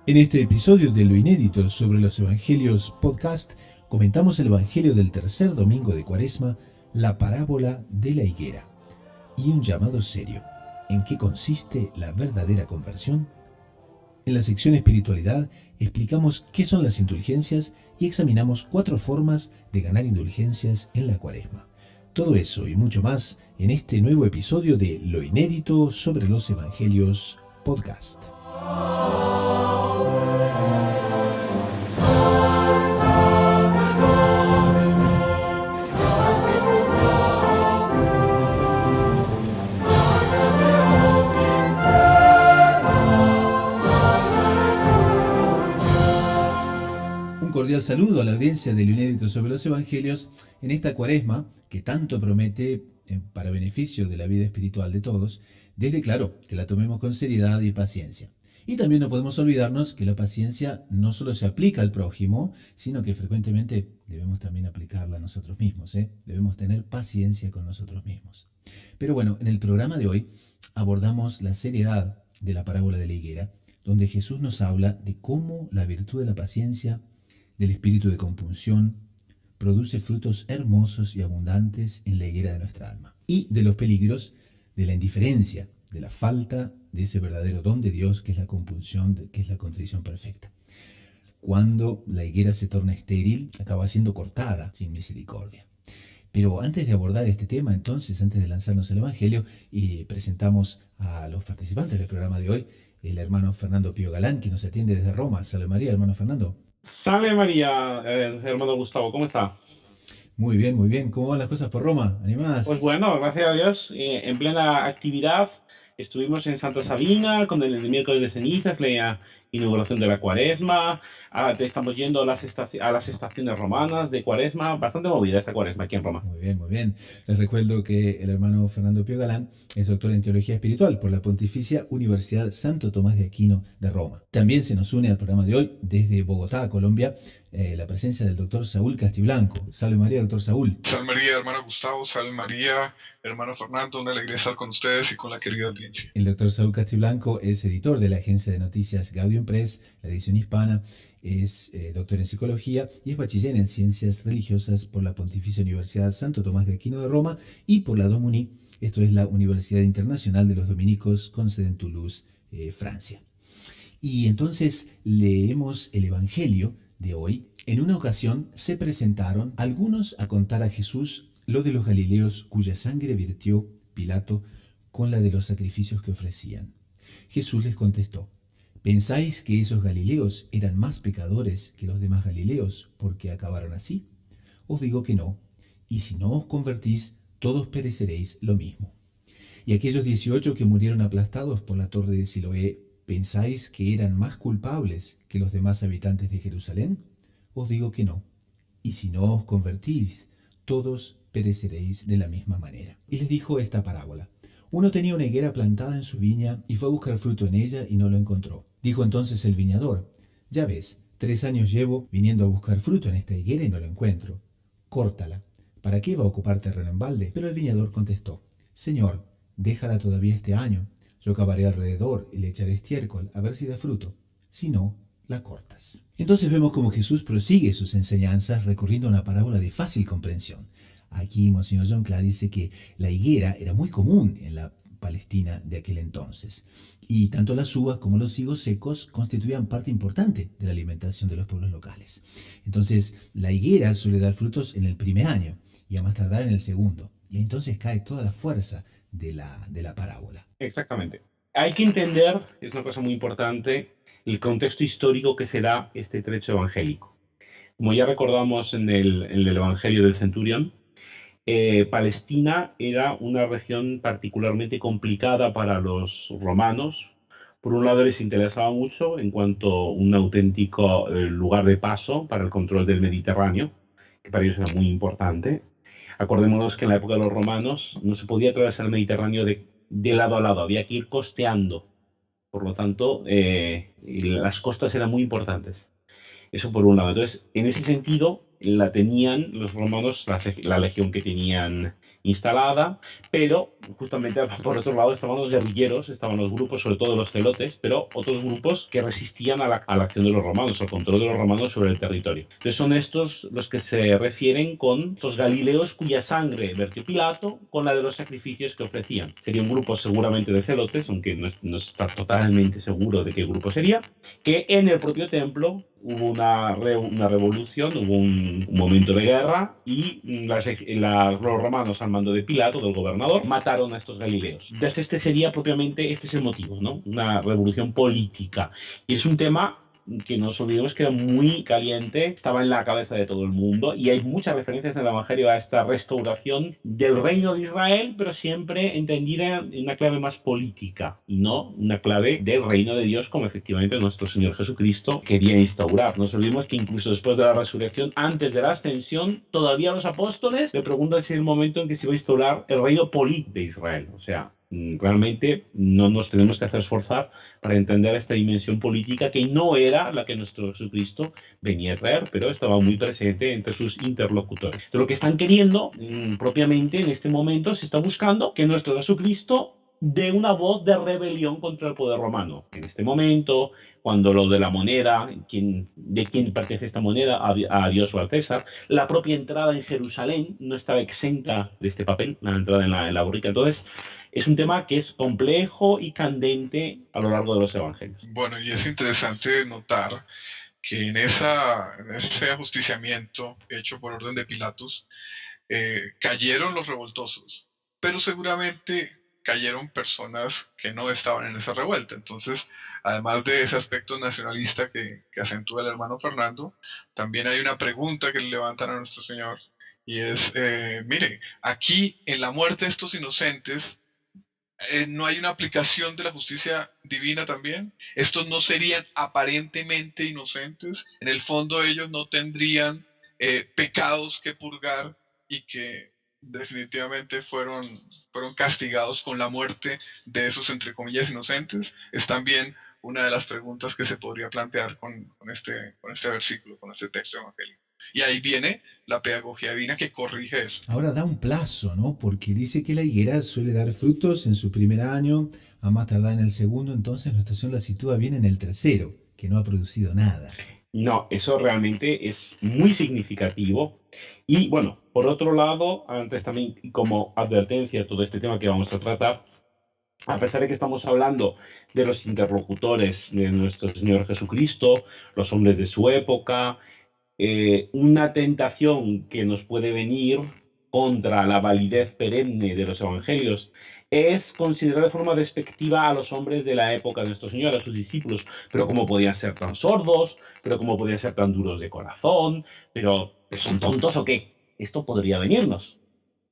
En este episodio de Lo Inédito sobre los Evangelios podcast, comentamos el Evangelio del tercer domingo de Cuaresma, la parábola de la higuera, y un llamado serio. ¿En qué consiste la verdadera conversión? En la sección Espiritualidad explicamos qué son las indulgencias y examinamos 4 formas de ganar indulgencias en la Cuaresma. Todo eso y mucho más en este nuevo episodio de Lo Inédito sobre los Evangelios podcast. Un cordial saludo a la audiencia de Lo Inédito sobre los Evangelios en esta Cuaresma que tanto promete para beneficio de la vida espiritual de todos, desde claro que la tomemos con seriedad y paciencia. Y también no podemos olvidarnos que la paciencia no solo se aplica al prójimo, sino que frecuentemente debemos también aplicarla a nosotros mismos. Debemos tener paciencia con nosotros mismos. Pero bueno, en el programa de hoy abordamos la seriedad de la parábola de la higuera, donde Jesús nos habla de cómo la virtud de la paciencia, del espíritu de compunción, produce frutos hermosos y abundantes en la higuera de nuestra alma. Y de los peligros de la indiferencia, de la falta de ese verdadero don de Dios que es la compunción, que es la contrición perfecta. Cuando la higuera se torna estéril, acaba siendo cortada sin misericordia. Pero antes de abordar este tema, entonces, antes de lanzarnos al Evangelio, presentamos a los participantes del programa de hoy, el hermano Fernando Pío Galán, que nos atiende desde Roma. Salve María, hermano Fernando. Salve María, hermano Gustavo, ¿cómo está? Muy bien, muy bien. ¿Cómo van las cosas por Roma? Pues ¿Animadas? bueno, gracias a Dios, en plena actividad. Estuvimos en Santa Sabina con el miércoles de cenizas, la inauguración de la Cuaresma. Ahora estamos yendo a las estaciones romanas de Cuaresma. Bastante movida esta Cuaresma aquí en Roma. Muy bien, muy bien. Les recuerdo que el hermano Fernando Pío Galán es doctor en Teología Espiritual por la Pontificia Universidad Santo Tomás de Aquino de Roma. También se nos une al programa de hoy desde Bogotá, Colombia, la presencia del doctor Saúl Castiblanco. Salve María, doctor Saúl. Salve María, hermano Gustavo, salve María, hermano Fernando, una alegría estar con ustedes y con la querida audiencia. El doctor Saúl Castiblanco es editor de la agencia de noticias Gaudium Press, la edición hispana, es doctor en psicología y es bachiller en ciencias religiosas por la Pontificia Universidad Santo Tomás de Aquino de Roma y por la Domuni, esto es la Universidad Internacional de los Dominicos con sede en Toulouse, Francia. Y entonces leemos el Evangelio de hoy. En una ocasión se presentaron algunos a contar a Jesús lo de los galileos cuya sangre virtió Pilato con la de los sacrificios que ofrecían. Jesús les contestó: ¿pensáis que esos galileos eran más pecadores que los demás galileos porque acabaron así? Os digo que no, y si no os convertís, todos pereceréis lo mismo. Y aquellos 18 que murieron aplastados por la torre de Siloé, ¿pensáis que eran más culpables que los demás habitantes de Jerusalén? Os digo que no, y si no os convertís, todos pereceréis de la misma manera. Y les dijo esta parábola. Uno tenía una higuera plantada en su viña y fue a buscar fruto en ella y no lo encontró. Dijo entonces el viñador: ya ves, 3 años llevo viniendo a buscar fruto en esta higuera y no lo encuentro. Córtala. ¿Para qué va a ocupar terreno en balde? Pero el viñador contestó: Señor, déjala todavía este año. Yo cavaré alrededor y le echaré estiércol a ver si da fruto. Si no, la cortas. Entonces vemos cómo Jesús prosigue sus enseñanzas recurriendo a una parábola de fácil comprensión. Aquí Monseñor John Clark dice que la higuera era muy común en la Palestina de aquel entonces. Y tanto las uvas como los higos secos constituían parte importante de la alimentación de los pueblos locales. Entonces la higuera suele dar frutos en el primer año y a más tardar en el segundo. Y entonces cae toda la fuerza de la parábola. Exactamente. Hay que entender, es una cosa muy importante, el contexto histórico que se da este trecho evangélico. Como ya recordamos en el Evangelio del Centurión, Palestina era una región particularmente complicada para los romanos. Por un lado, les interesaba mucho en cuanto a un auténtico lugar de paso para el control del Mediterráneo, que para ellos era muy importante. Acordémonos que en la época de los romanos no se podía atravesar el Mediterráneo de lado a lado, había que ir costeando. Por lo tanto, las costas eran muy importantes. Eso por un lado. Entonces, en ese sentido, la tenían los romanos, la legión que tenían instalada, pero justamente por otro lado estaban los guerrilleros, estaban los grupos, sobre todo los celotes, pero otros grupos que resistían a la acción de los romanos, al control de los romanos sobre el territorio. Entonces son estos los que se refieren con estos galileos cuya sangre vertió Pilato con la de los sacrificios que ofrecían. Sería un grupo seguramente de celotes, aunque no está totalmente seguro de qué grupo sería, que en el propio templo hubo una revolución, hubo un momento de guerra y los romanos al mando de Pilato, del gobernador, mataron a estos galileos. Entonces este es el motivo, ¿no? Una revolución política. Y es un tema que no nos olvidemos que era muy caliente, estaba en la cabeza de todo el mundo y hay muchas referencias en el Evangelio a esta restauración del reino de Israel, pero siempre entendida en una clave más política y no una clave del reino de Dios como efectivamente nuestro Señor Jesucristo quería instaurar. No nos olvidemos que incluso después de la resurrección, antes de la ascensión, todavía los apóstoles le preguntan si es el momento en que se va a instaurar el reino político de Israel. O sea, realmente no nos tenemos que hacer esforzar para entender esta dimensión política que no era la que nuestro Jesucristo venía a traer, pero estaba muy presente entre sus interlocutores. Entonces, lo que están queriendo propiamente en este momento se está buscando que nuestro Jesucristo dé una voz de rebelión contra el poder romano. En este momento, cuando lo de la moneda, de quién pertenece esta moneda, a Dios o al César, la propia entrada en Jerusalén no estaba exenta de este papel, la entrada en la borrica. Entonces, es un tema que es complejo y candente a lo largo de los evangelios. Bueno, y es interesante notar que en ese ajusticiamiento hecho por orden de Pilatos, cayeron los revoltosos, pero seguramente cayeron personas que no estaban en esa revuelta. Entonces, además de ese aspecto nacionalista que acentúa el hermano Fernando, también hay una pregunta que le levantan a nuestro Señor, y es, mire, aquí en la muerte de estos inocentes, ¿no hay una aplicación de la justicia divina también? Estos no serían aparentemente inocentes, en el fondo ellos no tendrían pecados que purgar y que definitivamente fueron castigados con la muerte de esos, entre comillas, inocentes. Es también una de las preguntas que se podría plantear con este versículo, con este texto evangélico. Y ahí viene la pedagogía divina que corrige eso. Ahora da un plazo, ¿no? Porque dice que la higuera suele dar frutos en su primer año, a más tardar en el segundo, entonces nuestra estación la sitúa bien en el tercero, que no ha producido nada. No, eso realmente es muy significativo. Y bueno, por otro lado, antes también como advertencia todo este tema que vamos a tratar, a pesar de que estamos hablando de los interlocutores de nuestro Señor Jesucristo, los hombres de su época, una tentación que nos puede venir contra la validez perenne de los evangelios es considerar de forma despectiva a los hombres de la época de nuestro Señor, a sus discípulos, pero cómo podían ser tan sordos, pero cómo podían ser tan duros de corazón, pero ¿son tontos o qué? Esto podría venirnos.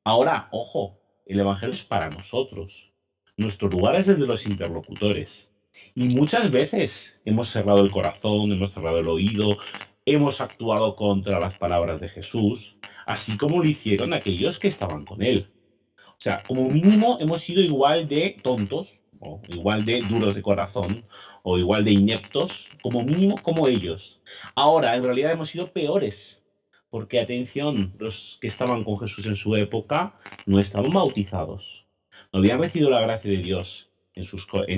Ahora, ojo, el evangelio es para nosotros. Nuestro lugar es el de los interlocutores. Y muchas veces hemos cerrado el corazón, hemos cerrado el oído, hemos actuado contra las palabras de Jesús, así como lo hicieron aquellos que estaban con él. O sea, como mínimo hemos sido igual de tontos, o igual de duros de corazón, o igual de ineptos, como mínimo como ellos. Ahora, en realidad hemos sido peores, porque atención, los que estaban con Jesús en su época no estaban bautizados, no habían recibido la gracia de Dios en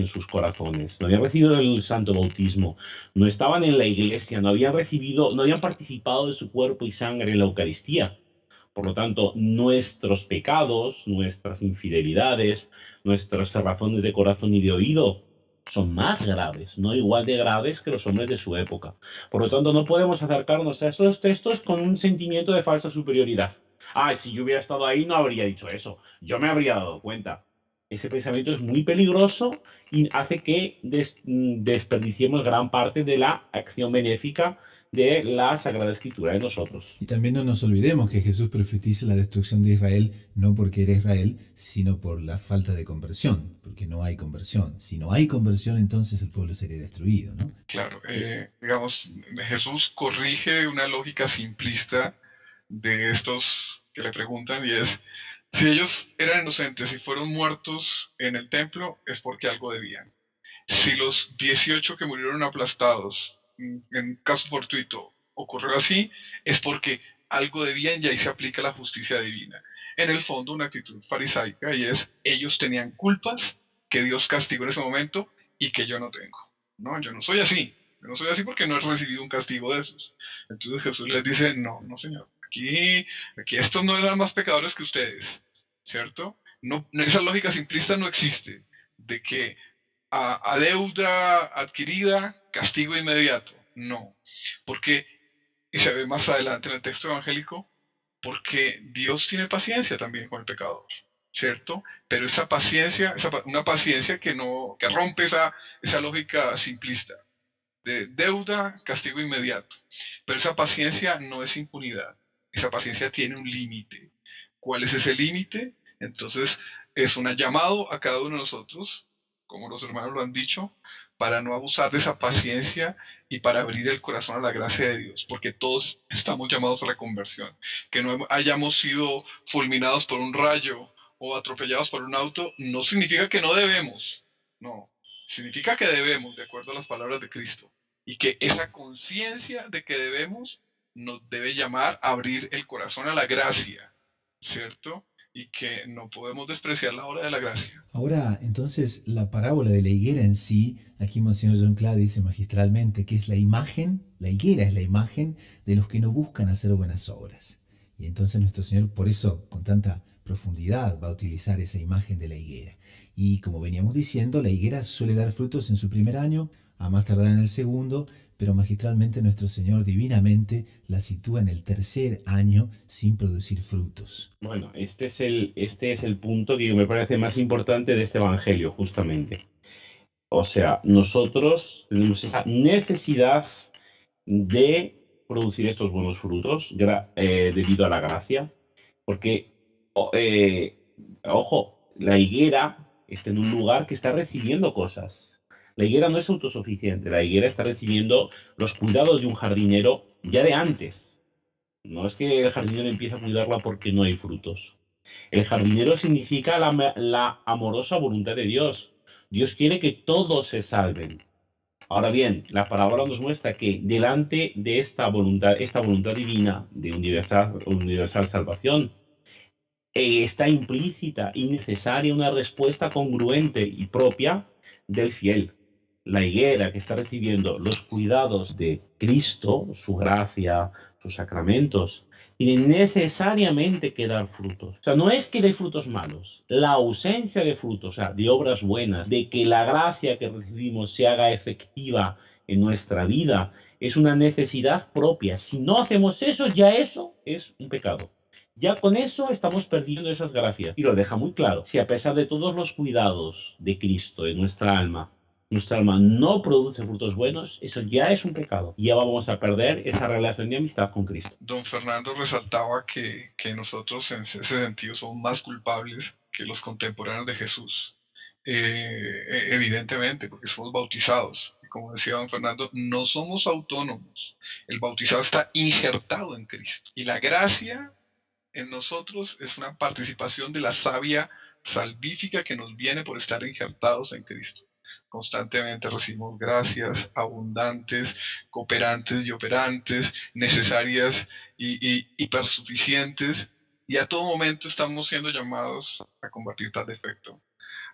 sus corazones, no habían recibido el santo bautismo, no estaban en la iglesia, no habían participado de su cuerpo y sangre en la Eucaristía. Por lo tanto, nuestros pecados, nuestras infidelidades, nuestras cerrazones de corazón y de oído son más graves, no igual de graves que los hombres de su época. Por lo tanto, no podemos acercarnos a estos textos con un sentimiento de falsa superioridad. Ah, si yo hubiera estado ahí no habría dicho eso, yo me habría dado cuenta. Ese pensamiento es muy peligroso y hace que desperdiciemos gran parte de la acción benéfica de la Sagrada Escritura en nosotros. Y también no nos olvidemos que Jesús profetiza la destrucción de Israel no porque era Israel, sino por la falta de conversión, porque no hay conversión. Si no hay conversión, entonces el pueblo sería destruido, ¿no? Claro, digamos, Jesús corrige una lógica simplista de estos que le preguntan, y es, si ellos eran inocentes y fueron muertos en el templo, es porque algo debían. Si los 18 que murieron aplastados, en caso fortuito, ocurrió así, es porque algo debían y ahí se aplica la justicia divina. en el fondo una actitud farisaica, y es, ellos tenían culpas que Dios castigó en ese momento y que yo no tengo. No, yo no soy así. Yo no soy así porque no he recibido un castigo de esos. Entonces Jesús les dice, no, no señor, aquí estos no eran más pecadores que ustedes, ¿cierto? Esa lógica simplista no existe, de que a deuda adquirida, castigo inmediato. No, porque, y se ve más adelante en el texto evangélico, porque Dios tiene paciencia también con el pecador, ¿cierto? Pero esa paciencia, una paciencia que rompe esa lógica simplista de deuda, castigo inmediato. Pero esa paciencia no es impunidad, esa paciencia tiene un límite. ¿Cuál es ese límite? Entonces es un llamado a cada uno de nosotros, como los hermanos lo han dicho, para no abusar de esa paciencia y para abrir el corazón a la gracia de Dios, porque todos estamos llamados a la conversión. Que no hayamos sido fulminados por un rayo o atropellados por un auto, no significa que no debemos, no, significa que debemos, de acuerdo a las palabras de Cristo, y que esa conciencia de que debemos nos debe llamar a abrir el corazón a la gracia, ¿cierto? Y que no podemos despreciar la obra de la gracia. Ahora, entonces, la parábola de la higuera en sí, aquí Monseñor John Cla dice magistralmente que es la imagen, la higuera es la imagen de los que no buscan hacer buenas obras. Y entonces nuestro Señor, por eso, con tanta profundidad, va a utilizar esa imagen de la higuera. Y como veníamos diciendo, la higuera suele dar frutos en su primer año, a más tardar en el segundo, pero magistralmente nuestro Señor divinamente la sitúa en el tercer año sin producir frutos. Bueno, este es el punto que me parece más importante de este evangelio, justamente. O sea, nosotros tenemos esa necesidad de producir estos buenos frutos debido a la gracia, porque, ojo, la higuera está en un lugar que está recibiendo cosas. La higuera no es autosuficiente, la higuera está recibiendo los cuidados de un jardinero ya de antes. No es que el jardinero empiece a cuidarla porque no hay frutos. El jardinero significa la amorosa voluntad de Dios. Dios quiere que todos se salven. Ahora bien, la parábola nos muestra que delante de esta voluntad divina de universal salvación, está implícita y necesaria una respuesta congruente y propia del fiel. La higuera que está recibiendo los cuidados de Cristo, su gracia, sus sacramentos, tiene necesariamente que dar frutos. O sea, no es que dé frutos malos, la ausencia de frutos, o sea, de obras buenas, de que la gracia que recibimos se haga efectiva en nuestra vida, es una necesidad propia. Si no hacemos eso, ya eso es un pecado. Ya con eso estamos perdiendo esas gracias. Y lo deja muy claro. Si a pesar de todos los cuidados de Cristo en nuestra alma no produce frutos buenos, eso ya es un pecado. Ya vamos a perder esa relación de amistad con Cristo. Don Fernando resaltaba que nosotros en ese sentido somos más culpables que los contemporáneos de Jesús. Evidentemente, porque somos bautizados. Y como decía don Fernando, no somos autónomos. El bautizado está injertado en Cristo. Y la gracia en nosotros es una participación de la savia salvífica que nos viene por estar injertados en Cristo. Constantemente recibimos gracias abundantes, cooperantes y operantes, necesarias y hipersuficientes, y a todo momento estamos siendo llamados a combatir tal defecto,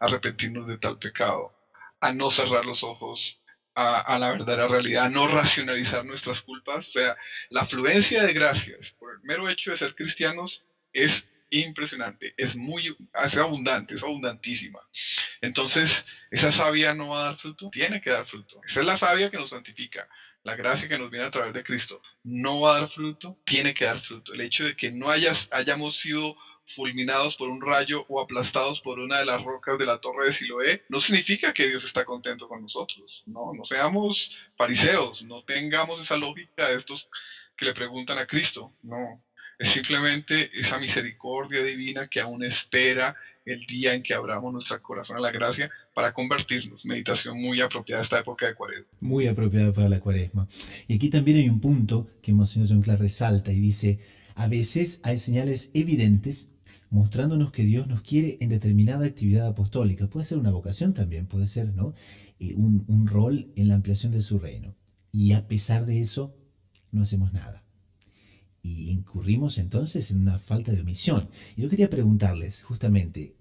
a arrepentirnos de tal pecado, a no cerrar los ojos a la verdadera realidad, a no racionalizar nuestras culpas. O sea, la afluencia de gracias por el mero hecho de ser cristianos es impresionante, es abundante, es abundantísima. Entonces, esa savia no va a dar fruto, tiene que dar fruto. Esa es la savia que nos santifica. La gracia que nos viene a través de Cristo no va a dar fruto, tiene que dar fruto. El hecho de que no hayamos sido fulminados por un rayo o aplastados por una de las rocas de la torre de Siloé, no significa que Dios está contento con nosotros. No seamos fariseos, no tengamos esa lógica de estos que le preguntan a Cristo. No, es simplemente esa misericordia divina que aún espera el día en que abramos nuestro corazón a la gracia para convertirnos. Meditación muy apropiada a esta época de Cuaresma. Muy apropiada para la Cuaresma. Y aquí también hay un punto que Monseñor John Clark resalta y dice: a veces hay señales evidentes mostrándonos que Dios nos quiere en determinada actividad apostólica. Puede ser una vocación también, puede ser, ¿no?, un rol en la ampliación de su reino. Y a pesar de eso, no hacemos nada. y incurrimos entonces en una falta de omisión. Y yo quería preguntarles, justamente,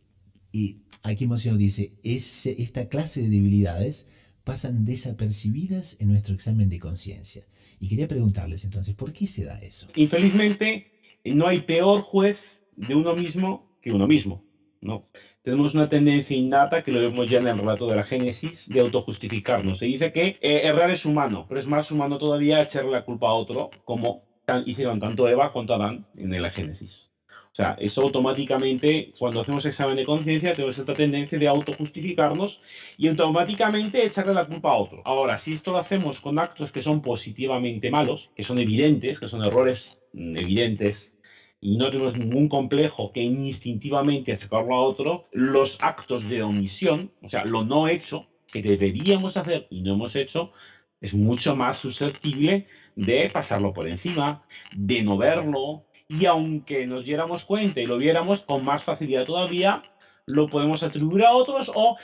y aquí Monseñor dice, esta clase de debilidades pasan desapercibidas en nuestro examen de conciencia. Y quería preguntarles entonces, ¿por qué se da eso? Infelizmente, no hay peor juez de uno mismo que uno mismo, ¿no? Tenemos una tendencia innata, que lo vemos ya en el relato de la Génesis, de autojustificarnos. Se dice que errar es humano, pero es más humano todavía echarle la culpa a otro, como hicieron tanto Eva cuanto Adán en la Génesis. O sea, eso automáticamente, cuando hacemos examen de conciencia, tenemos esta tendencia de autojustificarnos y automáticamente echarle la culpa a otro. Ahora, si esto lo hacemos con actos que son positivamente malos, que son evidentes, que son errores evidentes, y no tenemos ningún complejo que instintivamente achacarlo a otro, los actos de omisión, o sea, lo no hecho, que deberíamos hacer y no hemos hecho, es mucho más susceptible de pasarlo por encima, de no verlo, y aunque nos diéramos cuenta y lo viéramos con más facilidad todavía, lo podemos atribuir a otros o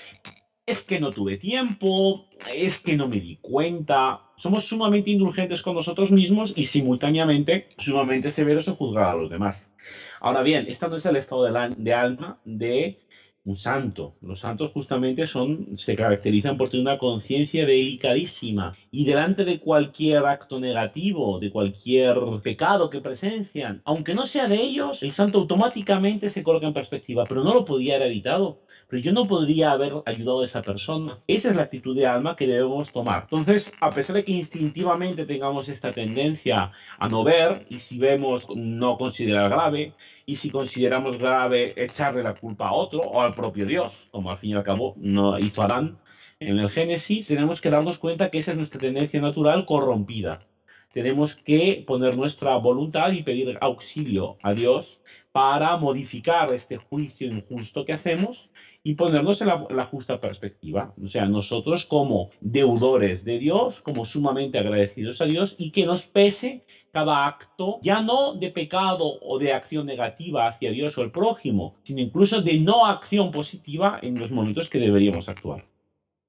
es que no tuve tiempo, es que no me di cuenta. Somos sumamente indulgentes con nosotros mismos y simultáneamente sumamente severos en juzgar a los demás. Ahora bien, este no es el estado de alma de un santo. Los santos justamente se caracterizan por tener una conciencia delicadísima y delante de cualquier acto negativo, de cualquier pecado que presencian, aunque no sea de ellos, el santo automáticamente se coloca en perspectiva, pero no lo podía haber evitado. Pero yo no podría haber ayudado a esa persona. Esa es la actitud de alma que debemos tomar. Entonces, a pesar de que instintivamente tengamos esta tendencia a no ver, y si vemos, no considerar grave, y si consideramos grave, echarle la culpa a otro o al propio Dios, como al fin y al cabo no hizo Adán en el Génesis, tenemos que darnos cuenta que esa es nuestra tendencia natural corrompida. Tenemos que poner nuestra voluntad y pedir auxilio a Dios para modificar este juicio injusto que hacemos y ponernos en la justa perspectiva. O sea, nosotros como deudores de Dios, como sumamente agradecidos a Dios, y que nos pese cada acto, ya no de pecado o de acción negativa hacia Dios o el prójimo, sino incluso de no acción positiva en los momentos que deberíamos actuar.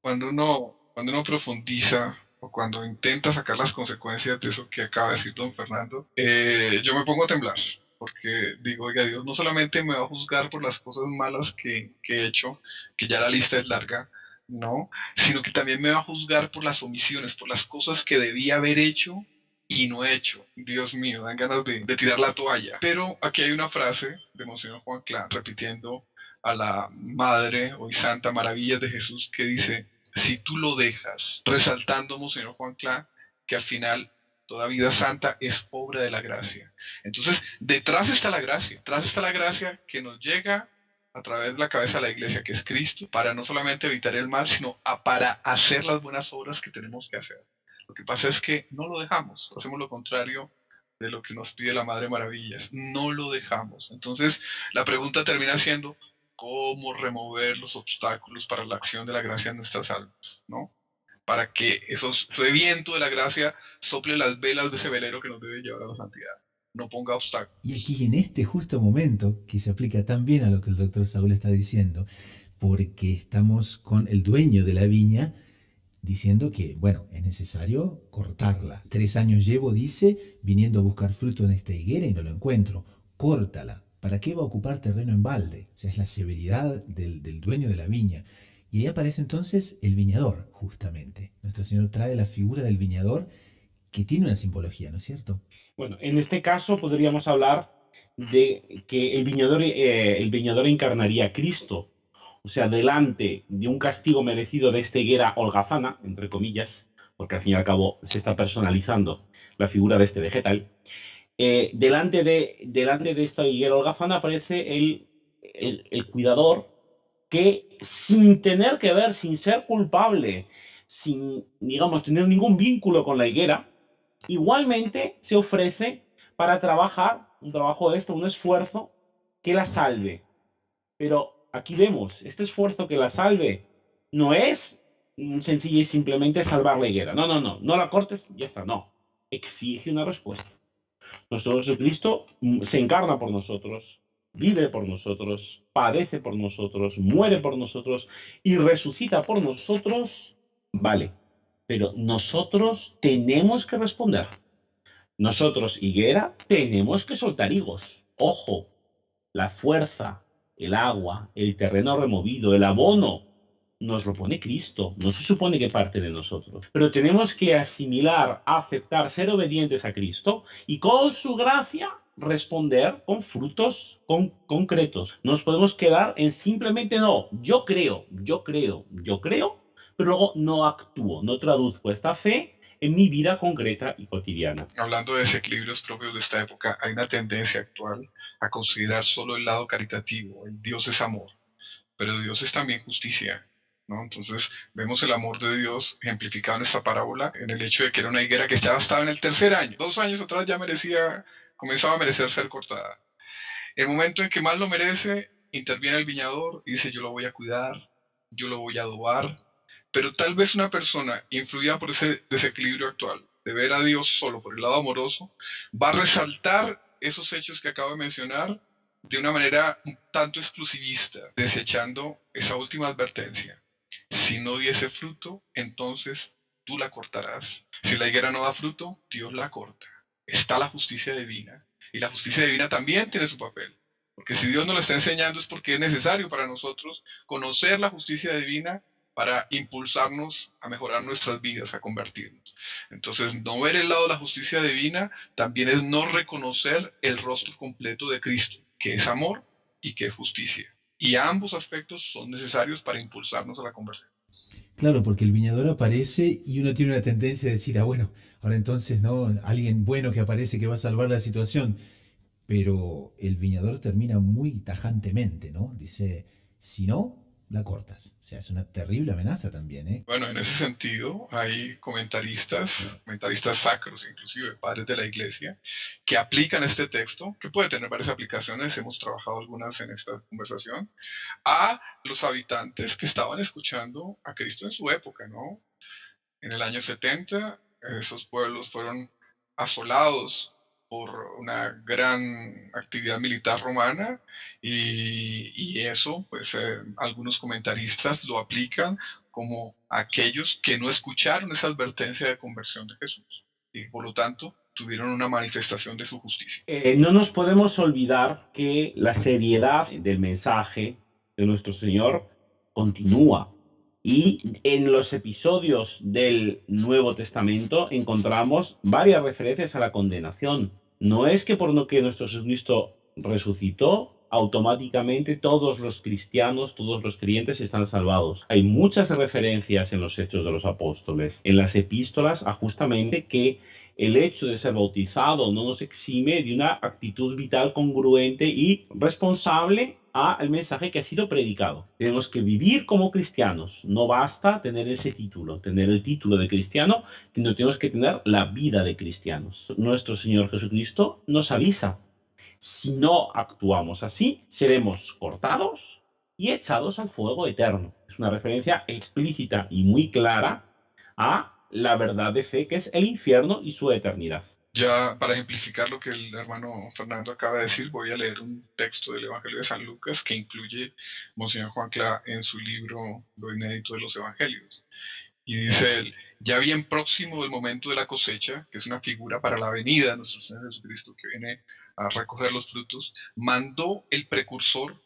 Cuando uno profundiza o cuando intenta sacar las consecuencias de eso que acaba de decir don Fernando, yo me pongo a temblar, porque digo, oiga, Dios no solamente me va a juzgar por las cosas malas que he hecho, que ya la lista es larga, no, sino que también me va a juzgar por las omisiones, por las cosas que debía haber hecho y no he hecho. Dios mío, dan ganas de tirar la toalla. Pero aquí hay una frase de Monseñor Juan Clan, repitiendo a la Madre hoy Santa Maravillas de Jesús, que dice, si tú lo dejas, resaltando Monseñor Juan Clan, que al final toda vida santa es obra de la gracia. Entonces, detrás está la gracia que nos llega a través de la cabeza de la iglesia, que es Cristo, para no solamente evitar el mal, sino para hacer las buenas obras que tenemos que hacer. Lo que pasa es que no lo dejamos, hacemos lo contrario de lo que nos pide la Madre Maravillas, no lo dejamos. Entonces, la pregunta termina siendo, ¿cómo remover los obstáculos para la acción de la gracia en nuestras almas? ¿No? Para que ese viento de la gracia sople las velas de ese velero que nos debe llevar a la santidad. No ponga obstáculos. Y aquí en este justo momento, que se aplica tan bien a lo que el doctor Saúl está diciendo, porque estamos con el dueño de la viña diciendo que, bueno, es necesario cortarla. 3 años llevo, dice, viniendo a buscar fruto en esta higuera y no lo encuentro. Córtala. ¿Para qué va a ocupar terreno en balde? O sea, es la severidad del dueño de la viña. Y ahí aparece entonces el viñador, justamente. Nuestro Señor trae la figura del viñador que tiene una simbología, ¿no es cierto? Bueno, en este caso podríamos hablar de que el viñador encarnaría a Cristo. O sea, delante de un castigo merecido de esta higuera holgazana, entre comillas, porque al fin y al cabo se está personalizando la figura de este vegetal, delante de esta higuera holgazana aparece el cuidador que sin tener que ver, sin ser culpable, sin, digamos, tener ningún vínculo con la higuera, igualmente se ofrece para trabajar, un esfuerzo que la salve. Pero aquí vemos, este esfuerzo que la salve no es sencillo y simplemente salvar la higuera. No la cortes, ya está, no. Exige una respuesta. Nuestro Jesucristo se encarna por nosotros, vive por nosotros, padece por nosotros, muere por nosotros y resucita por nosotros, vale. Pero nosotros tenemos que responder. Nosotros, higuera, tenemos que soltar higos. Ojo, la fuerza, el agua, el terreno removido, el abono, nos lo pone Cristo. No se supone que parte de nosotros. Pero tenemos que asimilar, aceptar, ser obedientes a Cristo y con su gracia responder con frutos concretos. No nos podemos quedar en simplemente no, yo creo, pero luego no actúo, no traduzco esta fe en mi vida concreta y cotidiana. Hablando de desequilibrios propios de esta época, hay una tendencia actual a considerar solo el lado caritativo. El Dios es amor, pero Dios es también justicia, ¿no? Entonces vemos el amor de Dios ejemplificado en esta parábola, en el hecho de que era una higuera que ya estaba en el tercer año. 2 años atrás ya comenzaba a merecer ser cortada. El momento en que más lo merece, interviene el viñador y dice: yo lo voy a cuidar, yo lo voy a adobar. Pero tal vez una persona influida por ese desequilibrio actual, de ver a Dios solo por el lado amoroso, va a resaltar esos hechos que acabo de mencionar de una manera un tanto exclusivista, desechando esa última advertencia. Si no diese fruto, entonces tú la cortarás. Si la higuera no da fruto, Dios la corta. Está la justicia divina. Y la justicia divina también tiene su papel. Porque si Dios nos lo está enseñando es porque es necesario para nosotros conocer la justicia divina para impulsarnos a mejorar nuestras vidas, a convertirnos. Entonces, no ver el lado de la justicia divina también es no reconocer el rostro completo de Cristo, que es amor y que es justicia. Y ambos aspectos son necesarios para impulsarnos a la conversión. Claro, porque el viñador aparece y uno tiene una tendencia a decir, ah, bueno, ahora entonces, ¿no? Alguien bueno que aparece que va a salvar la situación. Pero el viñador termina muy tajantemente, ¿no? Dice, si no, la cortas. O sea, es una terrible amenaza también, ¿eh? Bueno, en ese sentido hay comentaristas sacros, inclusive padres de la iglesia, que aplican este texto, que puede tener varias aplicaciones, hemos trabajado algunas en esta conversación, a los habitantes que estaban escuchando a Cristo en su época, ¿no? En el año 70, esos pueblos fueron asolados por una gran actividad militar romana y eso, pues algunos comentaristas lo aplican como aquellos que no escucharon esa advertencia de conversión de Jesús y por lo tanto tuvieron una manifestación de su justicia. No nos podemos olvidar que la seriedad del mensaje de nuestro Señor continúa. Y en los episodios del Nuevo Testamento encontramos varias referencias a la condenación. No es que por lo que nuestro Jesucristo resucitó, automáticamente todos los cristianos, todos los creyentes están salvados. Hay muchas referencias en los Hechos de los Apóstoles, en las epístolas, a justamente que el hecho de ser bautizado no nos exime de una actitud vital congruente y responsable al mensaje que ha sido predicado. Tenemos que vivir como cristianos. No basta tener ese título, tener el título de cristiano, sino tenemos que tener la vida de cristianos. Nuestro Señor Jesucristo nos avisa. Si no actuamos así, seremos cortados y echados al fuego eterno. Es una referencia explícita y muy clara a la verdad de fe que es el infierno y su eternidad. Ya para ejemplificar lo que el hermano Fernando acaba de decir, voy a leer un texto del Evangelio de San Lucas que incluye Monseñor Juan Clá en su libro Lo inédito de los Evangelios. Y dice él: ya bien próximo del momento de la cosecha, que es una figura para la venida de nuestro Señor Jesucristo que viene a recoger los frutos, mandó el precursor,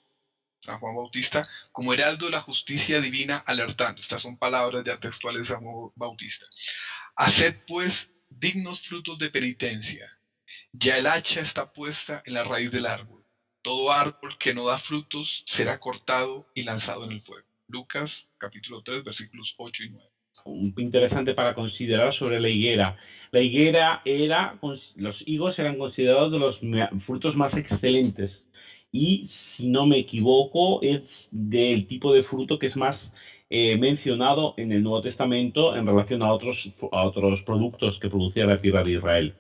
San Juan Bautista, como heraldo de la justicia divina, alertando. Estas son palabras ya textuales de San Juan Bautista. Haced pues dignos frutos de penitencia. Ya el hacha está puesta en la raíz del árbol. Todo árbol que no da frutos será cortado y lanzado en el fuego. Lucas capítulo 3 versículos 8 y 9. Interesante para considerar sobre la higuera. La higuera los higos eran considerados de los frutos más excelentes y, si no me equivoco, es del tipo de fruto que es más mencionado en el Nuevo Testamento en relación a otros productos que producía la tierra de Israel.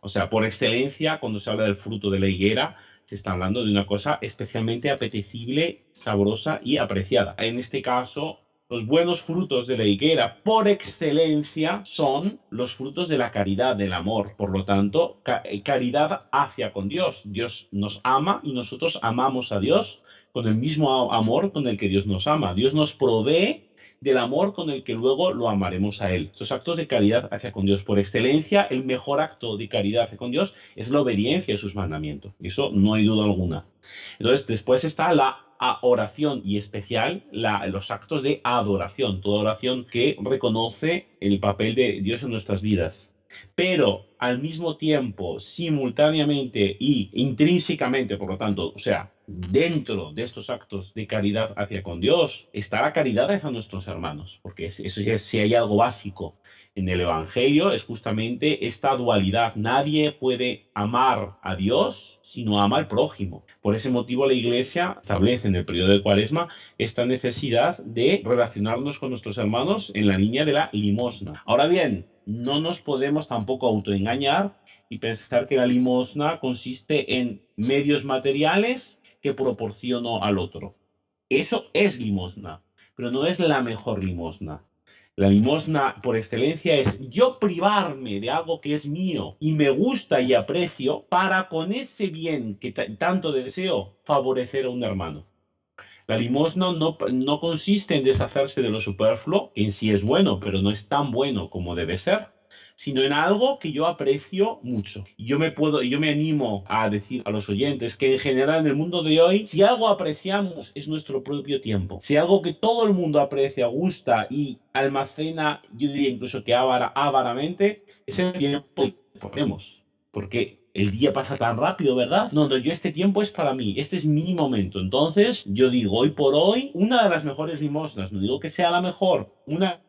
O sea, por excelencia, cuando se habla del fruto de la higuera, se está hablando de una cosa especialmente apetecible, sabrosa y apreciada. En este caso, los buenos frutos de la higuera, por excelencia, son los frutos de la caridad, del amor. Por lo tanto, caridad hacia con Dios. Dios nos ama y nosotros amamos a Dios con el mismo amor con el que Dios nos ama. Dios nos provee del amor con el que luego lo amaremos a Él. Estos actos de caridad hacia con Dios, por excelencia, el mejor acto de caridad hacia con Dios es la obediencia a sus mandamientos. Eso no hay duda alguna. Entonces, después está la oración y especial los actos de adoración, toda oración que reconoce el papel de Dios en nuestras vidas. Pero al mismo tiempo, simultáneamente y intrínsecamente, por lo tanto, o sea, dentro de estos actos de caridad hacia con Dios, está la caridad hacia nuestros hermanos, porque eso ya, si hay algo básico en el Evangelio, es justamente esta dualidad. Nadie puede amar a Dios si no ama al prójimo. Por ese motivo, la Iglesia establece en el periodo de Cuaresma esta necesidad de relacionarnos con nuestros hermanos en la línea de la limosna. Ahora bien, no nos podemos tampoco autoengañar y pensar que la limosna consiste en medios materiales que proporciono al otro. Eso es limosna, pero no es la mejor limosna. La limosna por excelencia es yo privarme de algo que es mío y me gusta y aprecio para con ese bien que tanto deseo favorecer a un hermano. La limosna no consiste en deshacerse de lo superfluo, que en sí es bueno, pero no es tan bueno como debe ser, sino en algo que yo aprecio mucho. Yo me animo a decir a los oyentes que en general en el mundo de hoy, si algo apreciamos es nuestro propio tiempo. Si algo que todo el mundo aprecia, gusta y almacena, yo diría incluso que avaramente, es el tiempo que ponemos. Porque el día pasa tan rápido, ¿verdad? No, yo este tiempo es para mí, este es mi momento. Entonces, yo digo, hoy por hoy, una de las mejores limosnas, no digo que sea la mejor, una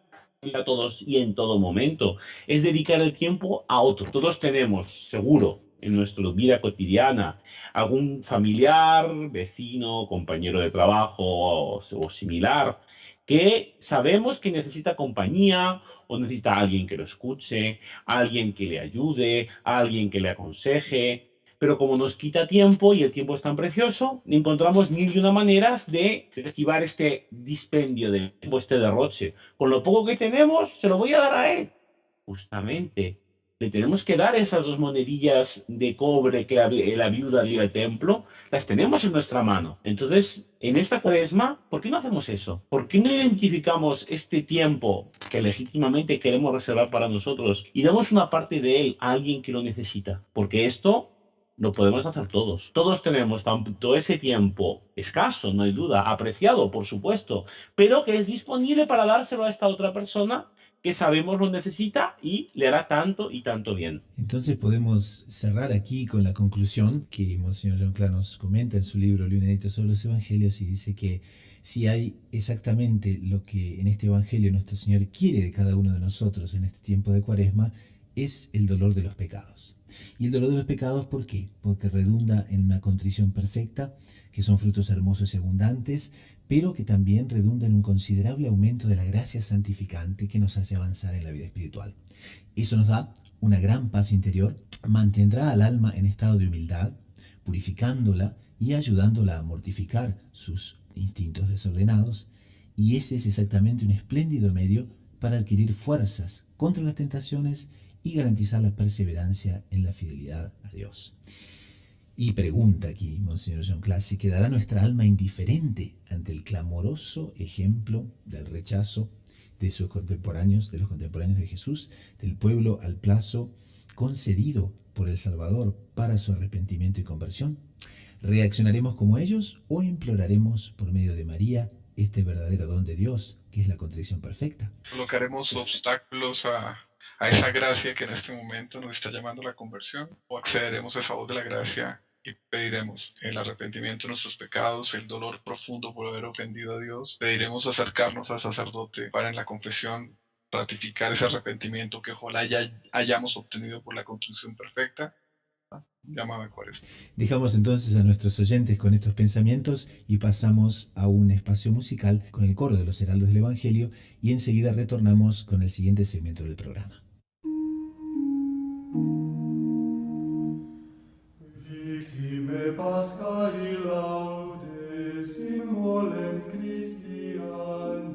a todos y en todo momento, es dedicar el tiempo a otro. Todos tenemos, seguro, en nuestra vida cotidiana, algún familiar, vecino, compañero de trabajo o similar, que sabemos que necesita compañía o necesita a alguien que lo escuche, a alguien que le ayude, a alguien que le aconseje. Pero como nos quita tiempo y el tiempo es tan precioso, encontramos mil y una maneras de esquivar este dispendio de tiempo, este derroche. Con lo poco que tenemos, se lo voy a dar a él. Justamente, le tenemos que dar esas 2 monedillas de cobre que la viuda dio al templo, las tenemos en nuestra mano. Entonces, en esta Cuaresma, ¿por qué no hacemos eso? ¿Por qué no identificamos este tiempo que legítimamente queremos reservar para nosotros y damos una parte de él a alguien que lo necesita? Porque esto lo podemos hacer todos. Todos tenemos tanto ese tiempo escaso, no hay duda, apreciado, por supuesto, pero que es disponible para dárselo a esta otra persona que sabemos lo necesita y le hará tanto y tanto bien. Entonces podemos cerrar aquí con la conclusión que Monseñor John Clark nos comenta en su libro Luinedito sobre los Evangelios y dice que si hay exactamente lo que en este Evangelio nuestro Señor quiere de cada uno de nosotros en este tiempo de Cuaresma, es el dolor de los pecados. Y el dolor de los pecados, ¿por qué? Porque redunda en una contrición perfecta, que son frutos hermosos y abundantes, pero que también redunda en un considerable aumento de la gracia santificante que nos hace avanzar en la vida espiritual. Eso nos da una gran paz interior, mantendrá al alma en estado de humildad, purificándola y ayudándola a mortificar sus instintos desordenados, y ese es exactamente un espléndido medio para adquirir fuerzas contra las tentaciones y garantizar la perseverancia en la fidelidad a Dios. Y pregunta aquí, Monseñor John Clark, ¿si quedará nuestra alma indiferente ante el clamoroso ejemplo del rechazo de sus contemporáneos, de los contemporáneos de Jesús, del pueblo al plazo concedido por el Salvador para su arrepentimiento y conversión? ¿Reaccionaremos como ellos o imploraremos por medio de María este verdadero don de Dios, que es la contrición perfecta? ¿Colocaremos obstáculos a esa gracia que en este momento nos está llamando a la conversión? ¿O accederemos a esa voz de la gracia y pediremos el arrepentimiento de nuestros pecados, el dolor profundo por haber ofendido a Dios? Pediremos acercarnos al sacerdote para en la confesión ratificar ese arrepentimiento que ojalá ya hayamos obtenido por la contrición perfecta. Llámame Cuaresma. Dejamos entonces a nuestros oyentes con estos pensamientos y pasamos a un espacio musical con el coro de los Heraldos del Evangelio y enseguida retornamos con el siguiente segmento del programa. Victime Pascali laudes in volent Christiani.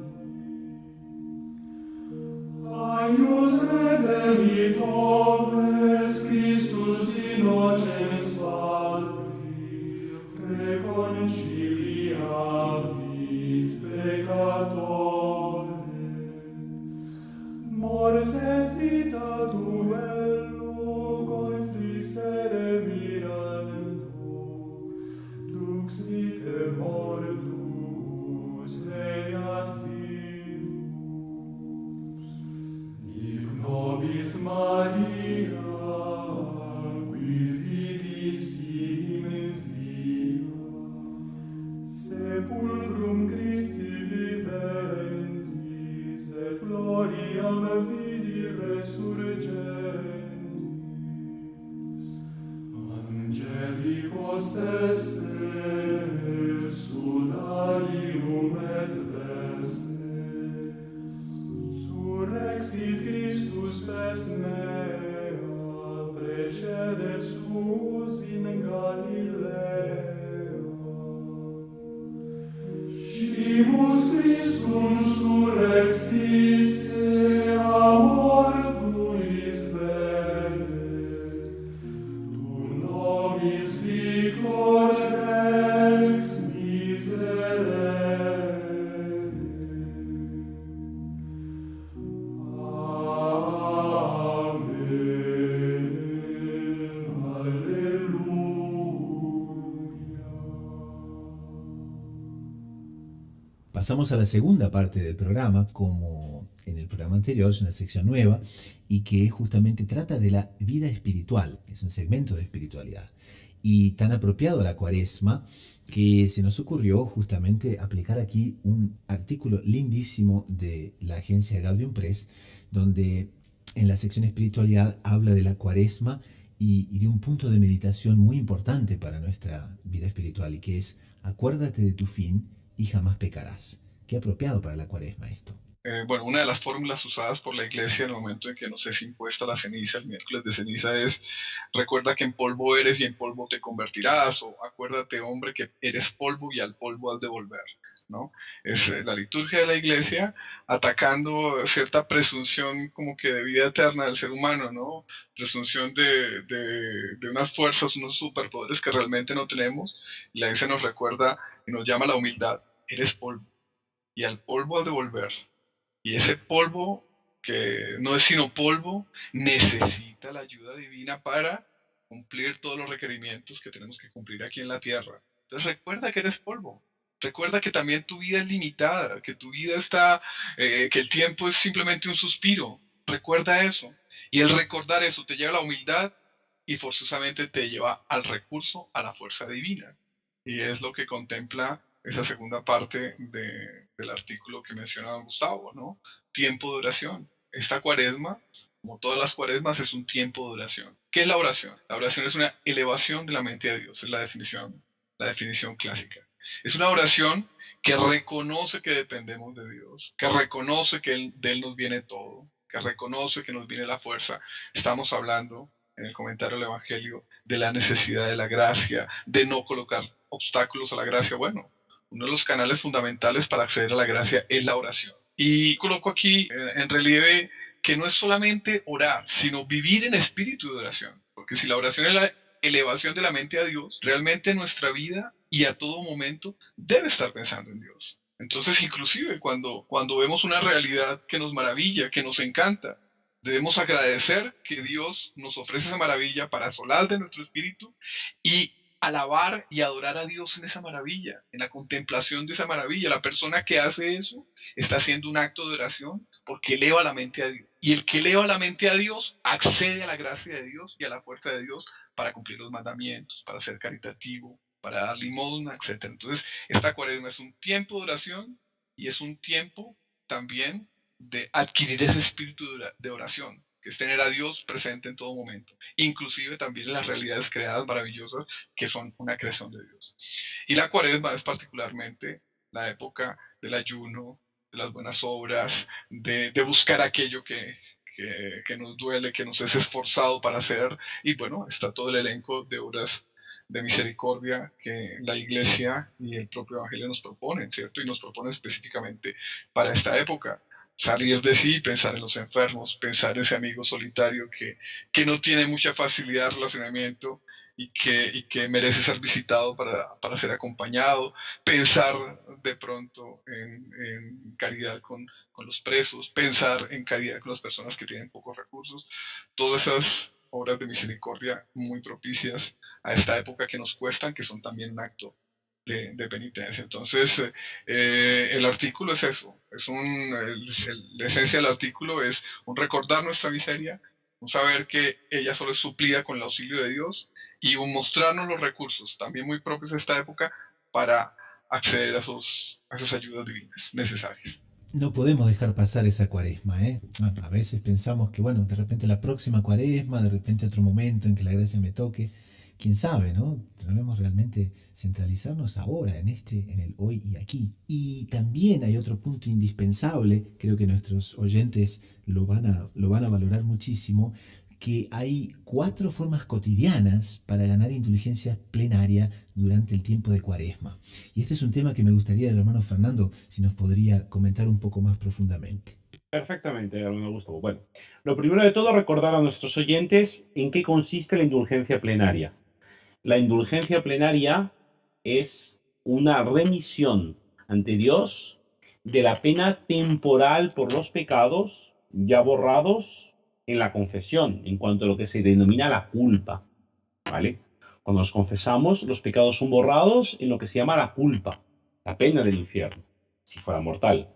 Agnus redempitoris Christus innocens Patri, reconciliavit peccatores. Maria, qui fidisti in via, sepulcrum Christi viventis, et gloriam vidi resurgentis. Angelicos testes, sudarium et vestes, surrexit Christus pes mea, precedet suos in Galilea. Scimus Christum surrexisse a mortuis vere, tu nobis victor ex miserere. Amen. Alleluia. Pasamos a la segunda parte del programa, como en el programa anterior, es una sección nueva y que justamente trata de la vida espiritual, es un segmento de espiritualidad. Y tan apropiado a la Cuaresma que se nos ocurrió justamente aplicar aquí un artículo lindísimo de la agencia Gaudium Press, donde en la sección espiritualidad habla de la Cuaresma y de un punto de meditación muy importante para nuestra vida espiritual, y que es: acuérdate de tu fin y jamás pecarás. Qué apropiado para la Cuaresma esto. Bueno, una de las fórmulas usadas por la Iglesia en el momento en que nos es impuesta la ceniza, el miércoles de ceniza, es: recuerda que en polvo eres y en polvo te convertirás, o acuérdate, hombre, que eres polvo y al polvo has de volver, ¿no? Es la liturgia de la Iglesia atacando cierta presunción como que de vida eterna del ser humano, ¿no? Presunción de unas fuerzas, unos superpoderes que realmente no tenemos. Y la Iglesia nos recuerda y nos llama a la humildad: eres polvo y al polvo has de volver. Y ese polvo, que no es sino polvo, necesita la ayuda divina para cumplir todos los requerimientos que tenemos que cumplir aquí en la tierra. Entonces recuerda que eres polvo. Recuerda que también tu vida es limitada, que tu vida está, que el tiempo es simplemente un suspiro. Recuerda eso. Y el recordar eso te lleva a la humildad y forzosamente te lleva al recurso, a la fuerza divina. Y es lo que contempla esa segunda parte del artículo que menciona don Gustavo, ¿no? Tiempo de oración. Esta Cuaresma, como todas las Cuaresmas, es un tiempo de oración. ¿Qué es la oración? La oración es una elevación de la mente a Dios, es la definición clásica. Es una oración que reconoce que dependemos de Dios, que reconoce que de Él nos viene todo, que reconoce que nos viene la fuerza. Estamos hablando en el comentario del Evangelio de la necesidad de la gracia, de no colocar obstáculos a la gracia. Bueno, uno de los canales fundamentales para acceder a la gracia es la oración. Y coloco aquí en relieve que no es solamente orar, sino vivir en espíritu de oración. Porque si la oración es la elevación de la mente a Dios, realmente nuestra vida y a todo momento debe estar pensando en Dios. Entonces, inclusive cuando vemos una realidad que nos maravilla, que nos encanta, debemos agradecer que Dios nos ofrece esa maravilla para solaz de nuestro espíritu y alabar y adorar a Dios en esa maravilla, en la contemplación de esa maravilla. La persona que hace eso está haciendo un acto de oración porque eleva la mente a Dios. Y el que eleva la mente a Dios accede a la gracia de Dios y a la fuerza de Dios para cumplir los mandamientos, para ser caritativo, para dar limosna, etc. Entonces, esta Cuaresma es un tiempo de oración y es un tiempo también de adquirir ese espíritu de oración, que es tener a Dios presente en todo momento, inclusive también en las realidades creadas maravillosas que son una creación de Dios. Y la Cuaresma es particularmente la época del ayuno, de las buenas obras, de buscar aquello que nos duele, que nos es esforzado para hacer. Y bueno, está todo el elenco de obras de misericordia que la Iglesia y el propio Evangelio nos proponen, ¿cierto? Y nos proponen específicamente para esta época. Salir de sí, pensar en los enfermos, pensar en ese amigo solitario que no tiene mucha facilidad de relacionamiento y que merece ser visitado para ser acompañado, pensar de pronto en caridad con los presos, pensar en caridad con las personas que tienen pocos recursos. Todas esas obras de misericordia muy propicias a esta época que nos cuestan, que son también un acto de penitencia. Entonces, el artículo es eso, la esencia del artículo es un recordar nuestra miseria un saber que ella solo es suplida con el auxilio de Dios y un mostrarnos los recursos, también muy propios de esta época, para acceder a esas ayudas divinas necesarias. No podemos dejar pasar esa cuaresma, ¿eh? A veces pensamos que, bueno, de repente la próxima cuaresma, de repente otro momento en que la gracia me toque, quién sabe, ¿no? Debemos realmente centralizarnos ahora, en el hoy y aquí. Y también hay otro punto indispensable, creo que nuestros oyentes lo van a valorar muchísimo, que hay 4 formas cotidianas para ganar indulgencia plenaria durante el tiempo de Cuaresma. Y este es un tema que me gustaría, el hermano Fernando, si nos podría comentar un poco más profundamente. Perfectamente, hermano Gustavo. Bueno, lo primero de todo, recordar a nuestros oyentes en qué consiste la indulgencia plenaria. La indulgencia plenaria es una remisión ante Dios de la pena temporal por los pecados ya borrados en la confesión, en cuanto a lo que se denomina la culpa, ¿vale? Cuando nos confesamos, los pecados son borrados en lo que se llama la culpa, la pena del infierno, si fuera mortal,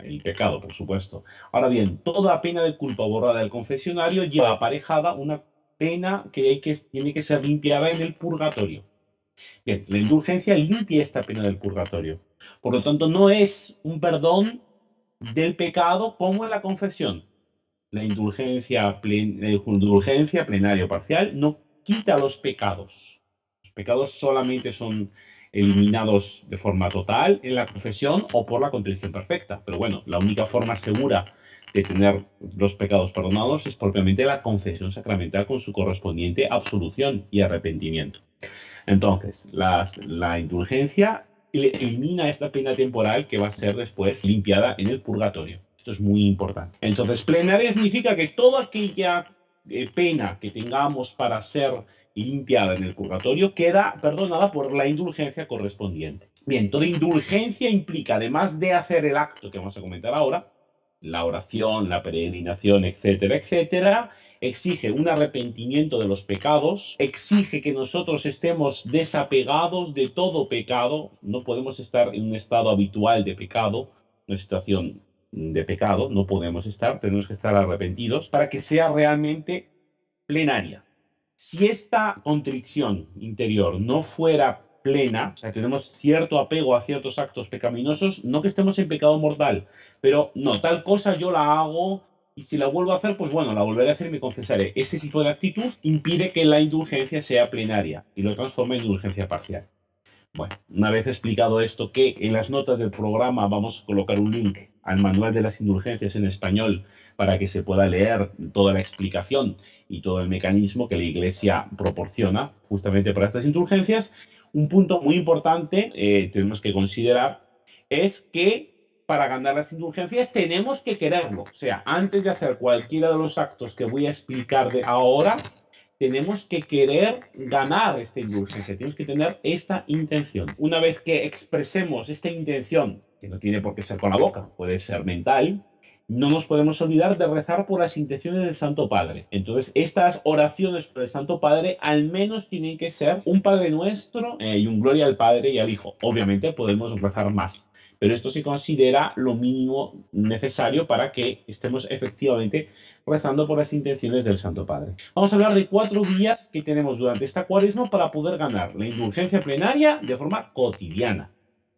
el pecado, por supuesto. Ahora bien, toda pena de culpa borrada del confesionario lleva aparejada una pena que tiene que ser limpiada en el purgatorio. Bien, la indulgencia limpia esta pena del purgatorio. Por lo tanto, no es un perdón del pecado como en la confesión. La indulgencia plenaria o parcial no quita los pecados. Los pecados solamente son eliminados de forma total en la confesión o por la contrición perfecta. Pero bueno, la única forma segura de tener los pecados perdonados es propiamente la confesión sacramental con su correspondiente absolución y arrepentimiento. Entonces, la indulgencia elimina esta pena temporal que va a ser después limpiada en el purgatorio. Esto es muy importante. Entonces, plenaria significa que toda aquella pena que tengamos para ser limpiada en el purgatorio queda perdonada por la indulgencia correspondiente. Bien, toda indulgencia implica, además de hacer el acto que vamos a comentar ahora, la oración, la peregrinación, etcétera, etcétera, exige un arrepentimiento de los pecados, exige que nosotros estemos desapegados de todo pecado, no podemos estar en un estado habitual de pecado, una situación de pecado, no podemos estar, tenemos que estar arrepentidos para que sea realmente plenaria. Si esta contrición interior no fuera plena, o sea, tenemos cierto apego a ciertos actos pecaminosos, no que estemos en pecado mortal, pero no, tal cosa yo la hago y si la vuelvo a hacer, pues bueno, la volveré a hacer y me confesaré. Ese tipo de actitud impide que la indulgencia sea plenaria y lo transforma en indulgencia parcial. Bueno, una vez explicado esto, que en las notas del programa vamos a colocar un link al manual de las indulgencias en español para que se pueda leer toda la explicación y todo el mecanismo que la Iglesia proporciona justamente para estas indulgencias. Un punto muy importante tenemos que considerar es que para ganar las indulgencias tenemos que quererlo. O sea, antes de hacer cualquiera de los actos que voy a explicar de ahora, tenemos que querer ganar esta indulgencia, tenemos que tener esta intención. Una vez que expresemos esta intención, que no tiene por qué ser con la boca, puede ser mental, no nos podemos olvidar de rezar por las intenciones del Santo Padre. Entonces, estas oraciones por el Santo Padre al menos tienen que ser un Padre Nuestro y un Gloria al Padre y al Hijo. Obviamente podemos rezar más, pero esto se considera lo mínimo necesario para que estemos efectivamente rezando por las intenciones del Santo Padre. Vamos a hablar de 4 vías que tenemos durante esta cuaresma para poder ganar la indulgencia plenaria de forma cotidiana.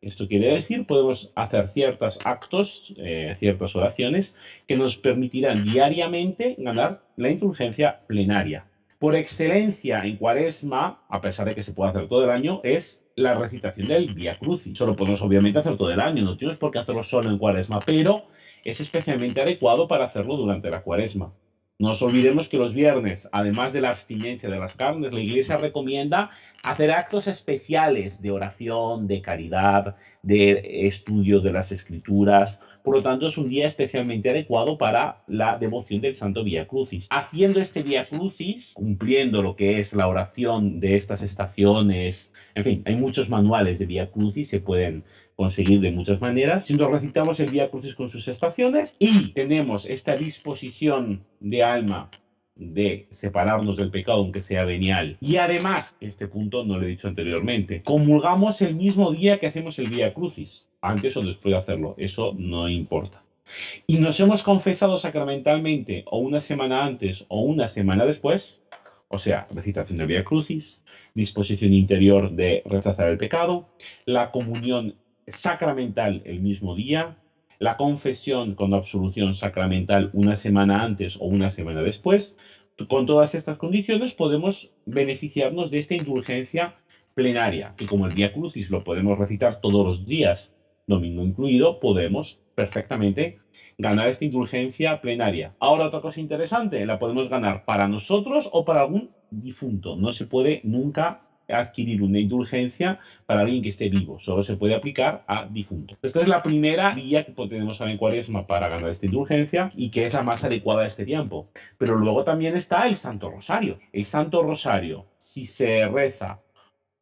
Esto quiere decir, podemos hacer ciertos actos, ciertas oraciones que nos permitirán diariamente ganar la indulgencia plenaria. Por excelencia en cuaresma, a pesar de que se puede hacer todo el año, es la recitación del Vía Crucis. Solo podemos obviamente hacer todo el año, no tenemos por qué hacerlo solo en cuaresma, pero es especialmente adecuado para hacerlo durante la cuaresma. No nos olvidemos que los viernes, además de la abstinencia de las carnes, la Iglesia recomienda hacer actos especiales de oración, de caridad, de estudio de las Escrituras. Por lo tanto, es un día especialmente adecuado para la devoción del Santo Vía Crucis. Haciendo este Vía Crucis, cumpliendo lo que es la oración de estas estaciones, en fin, hay muchos manuales de Vía Crucis, se pueden conseguir de muchas maneras. Si nos recitamos el Vía Crucis con sus estaciones y tenemos esta disposición de alma de separarnos del pecado, aunque sea venial, y además, este punto no lo he dicho anteriormente, comulgamos el mismo día que hacemos el Vía Crucis, antes o después de hacerlo, eso no importa. y nos hemos confesado sacramentalmente o una semana antes o una semana después, o sea, recitación del Vía Crucis, disposición interior de rechazar el pecado, la comunión sacramental el mismo día, la confesión con absolución sacramental una semana antes o una semana después. Con todas estas condiciones podemos beneficiarnos de esta indulgencia plenaria, que como el Vía Crucis lo podemos recitar todos los días, domingo incluido, podemos perfectamente ganar esta indulgencia plenaria. Ahora, otra cosa interesante, la podemos ganar para nosotros o para algún difunto. No se puede nunca adquirir una indulgencia para alguien que esté vivo, solo se puede aplicar a difunto. Esta es la primera vía que tenemos ahora en Cuaresma para ganar esta indulgencia y que es la más adecuada a este tiempo. Pero luego también está el Santo Rosario. El Santo Rosario, si se reza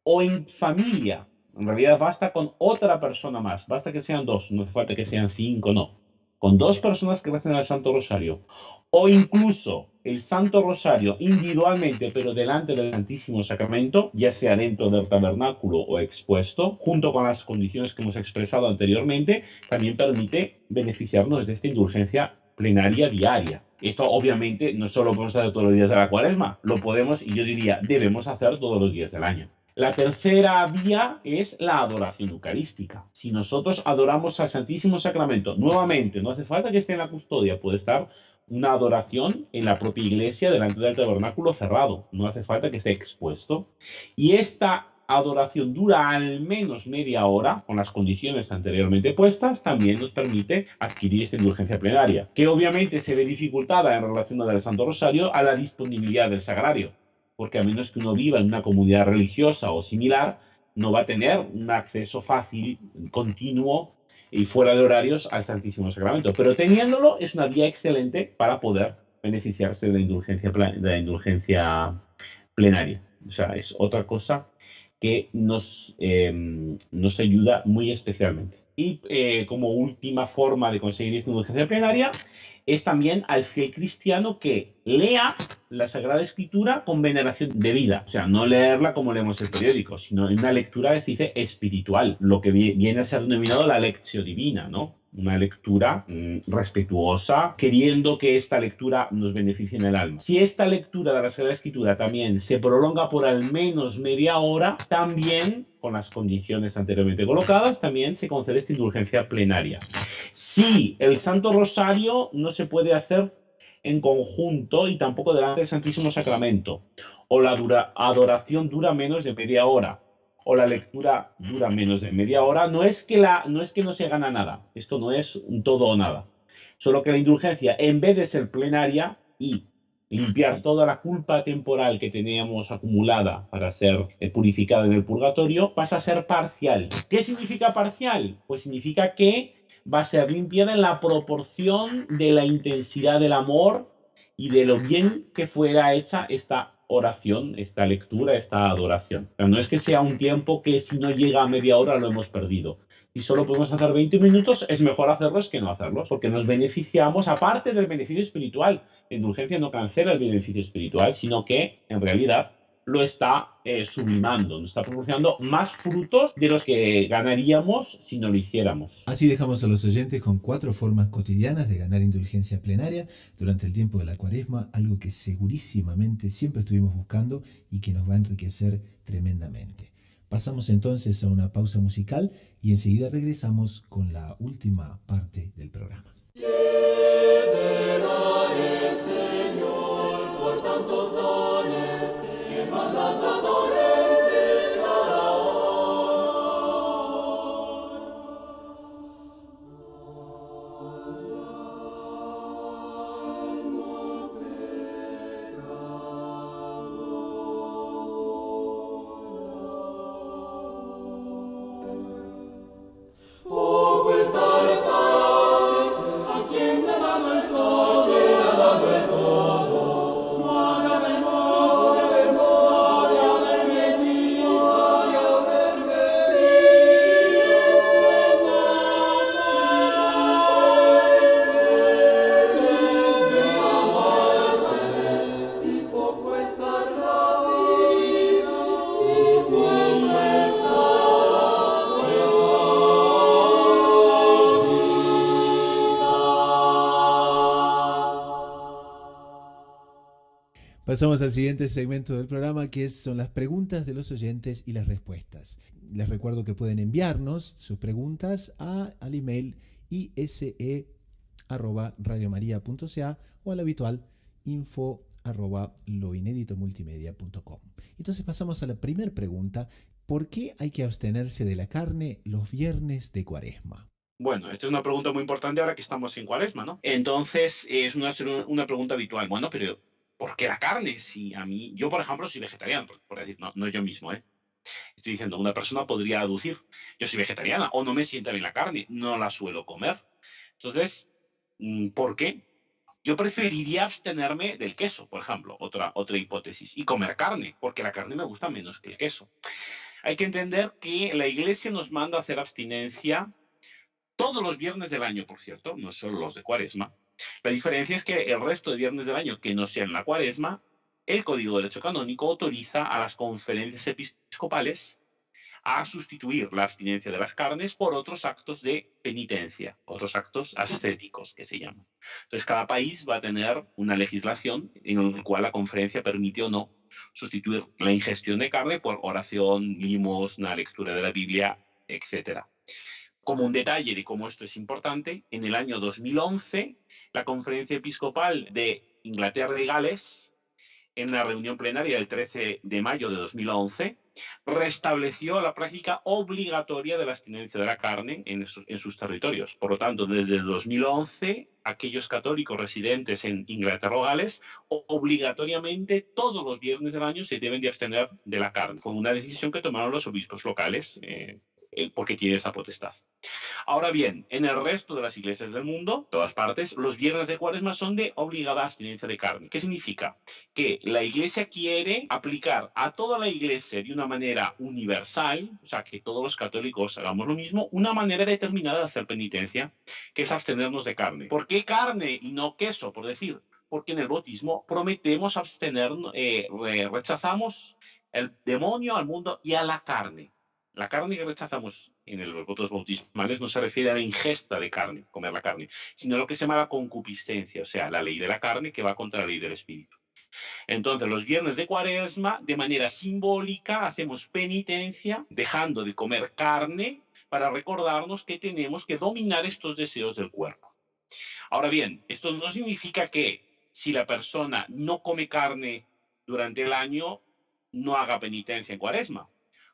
o en familia, en realidad basta con otra persona más, basta que sean dos, no hace falta que sean 5, no. Con 2 personas que recen el Santo Rosario, o incluso el Santo Rosario individualmente, pero delante del Santísimo Sacramento, ya sea dentro del tabernáculo o expuesto, junto con las condiciones que hemos expresado anteriormente, también permite beneficiarnos de esta indulgencia plenaria diaria. Esto obviamente no solo lo podemos hacer todos los días de la Cuaresma, lo podemos y yo diría debemos hacer todos los días del año. La tercera vía es la adoración eucarística. Si nosotros adoramos al Santísimo Sacramento, nuevamente, no hace falta que esté en la custodia, puede estar una adoración en la propia iglesia delante del tabernáculo cerrado, no hace falta que esté expuesto. Y esta adoración dura al menos media hora, con las condiciones anteriormente puestas, también nos permite adquirir esta indulgencia plenaria, que obviamente se ve dificultada en relación al Santo Rosario a la disponibilidad del sagrario, porque a menos que uno viva en una comunidad religiosa o similar, no va a tener un acceso fácil, continuo y fuera de horarios al Santísimo Sacramento. Pero teniéndolo es una vía excelente para poder beneficiarse de la indulgencia plenaria. O sea, es otra cosa que nos ayuda muy especialmente. Y como última forma de conseguir esta indulgencia plenaria es también al fiel cristiano que lea la Sagrada Escritura con veneración debida. O sea, no leerla como leemos el periódico, sino en una lectura que se dice espiritual, lo que viene a ser denominado la lectio divina, ¿no? Una lectura respetuosa, queriendo que esta lectura nos beneficie en el alma. Si esta lectura de la Sagrada Escritura también se prolonga por al menos media hora, también, con las condiciones anteriormente colocadas, también se concede esta indulgencia plenaria. Si el Santo Rosario no se puede hacer en conjunto y tampoco delante del Santísimo Sacramento, o la adoración dura menos de media hora, o la lectura dura menos de media hora, no es que no se gana nada. Esto no es un todo o nada. Solo que la indulgencia, en vez de ser plenaria y limpiar toda la culpa temporal que teníamos acumulada para ser purificada en el purgatorio, pasa a ser parcial. ¿Qué significa parcial? Pues significa que va a ser limpiada en la proporción de la intensidad del amor y de lo bien que fuera hecha esta oración, esta lectura, esta adoración. Pero no es que sea un tiempo que si no llega a media hora lo hemos perdido. Si solo podemos hacer 20 minutos, es mejor hacerlos que no hacerlos, porque nos beneficiamos, aparte del beneficio espiritual. La indulgencia no cancela el beneficio espiritual, sino que, en realidad, lo está sublimando, nos está proporcionando más frutos de los que ganaríamos si no lo hiciéramos. Así dejamos a los oyentes con 4 formas cotidianas de ganar indulgencia plenaria durante el tiempo de la Cuaresma, algo que segurísimamente siempre estuvimos buscando y que nos va a enriquecer tremendamente. Pasamos entonces a una pausa musical y enseguida regresamos con la última parte del programa. Señor, por tantos dones que mandas a Pasamos al siguiente segmento del programa, que son las preguntas de los oyentes y las respuestas. Les recuerdo que pueden enviarnos sus preguntas al email ise@radiomaria.ca o al habitual info@loineditomultimedia.com. Entonces pasamos a la primera pregunta. ¿Por qué hay que abstenerse de la carne los viernes de Cuaresma? Bueno, esta es una pregunta muy importante ahora que estamos en Cuaresma, ¿no? Entonces, es una pregunta habitual. Bueno, pero ¿por qué la carne? Si a mí, yo por ejemplo soy vegetariano, por decir, no yo mismo, ¿eh? Estoy diciendo, una persona podría aducir, yo soy vegetariana o no me sienta bien la carne, no la suelo comer. Entonces, ¿por qué? Yo preferiría abstenerme del queso, por ejemplo, otra hipótesis, y comer carne, porque la carne me gusta menos que el queso. Hay que entender que la Iglesia nos manda a hacer abstinencia todos los viernes del año, por cierto, no solo los de Cuaresma. La diferencia es que el resto de viernes del año que no sean la Cuaresma, el Código de Derecho Canónico autoriza a las conferencias episcopales a sustituir la abstinencia de las carnes por otros actos de penitencia, otros actos ascéticos que se llaman. Entonces, cada país va a tener una legislación en la cual la conferencia permite o no sustituir la ingestión de carne por oración, limosna, lectura de la Biblia, etcétera. Como un detalle de cómo esto es importante, en el año 2011, la Conferencia Episcopal de Inglaterra y Gales, en la reunión plenaria del 13 de mayo de 2011, restableció la práctica obligatoria de la abstinencia de la carne en sus territorios. Por lo tanto, desde el 2011, aquellos católicos residentes en Inglaterra o Gales, obligatoriamente todos los viernes del año se deben de abstener de la carne. Fue una decisión que tomaron los obispos locales, porque tiene esa potestad. Ahora bien, en el resto de las iglesias del mundo, todas partes, los viernes de Cuaresma son de obligada abstinencia de carne. ¿Qué significa? Que la iglesia quiere aplicar a toda la iglesia de una manera universal, o sea, que todos los católicos hagamos lo mismo, una manera determinada de hacer penitencia, que es abstenernos de carne. ¿Por qué carne y no queso, por decir? Porque en el bautismo prometemos abstenernos, rechazamos el demonio, al mundo y a la carne. La carne que rechazamos en los votos bautismales no se refiere a la ingesta de carne, comer la carne, sino a lo que se llama la concupiscencia, o sea, la ley de la carne que va contra la ley del espíritu. Entonces, los viernes de Cuaresma, de manera simbólica, hacemos penitencia, dejando de comer carne para recordarnos que tenemos que dominar estos deseos del cuerpo. Ahora bien, esto no significa que si la persona no come carne durante el año, no haga penitencia en Cuaresma.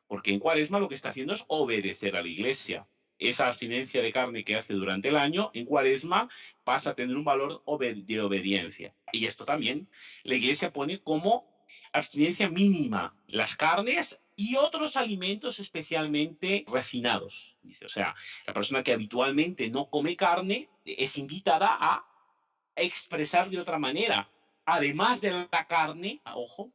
Porque en Cuaresma lo que está haciendo es obedecer a la iglesia. Esa abstinencia de carne que hace durante el año, en Cuaresma pasa a tener un valor de obediencia. Y esto también la iglesia pone como abstinencia mínima las carnes y otros alimentos especialmente refinados. Dice, o sea, la persona que habitualmente no come carne es invitada a expresar de otra manera, además de la carne, ojo,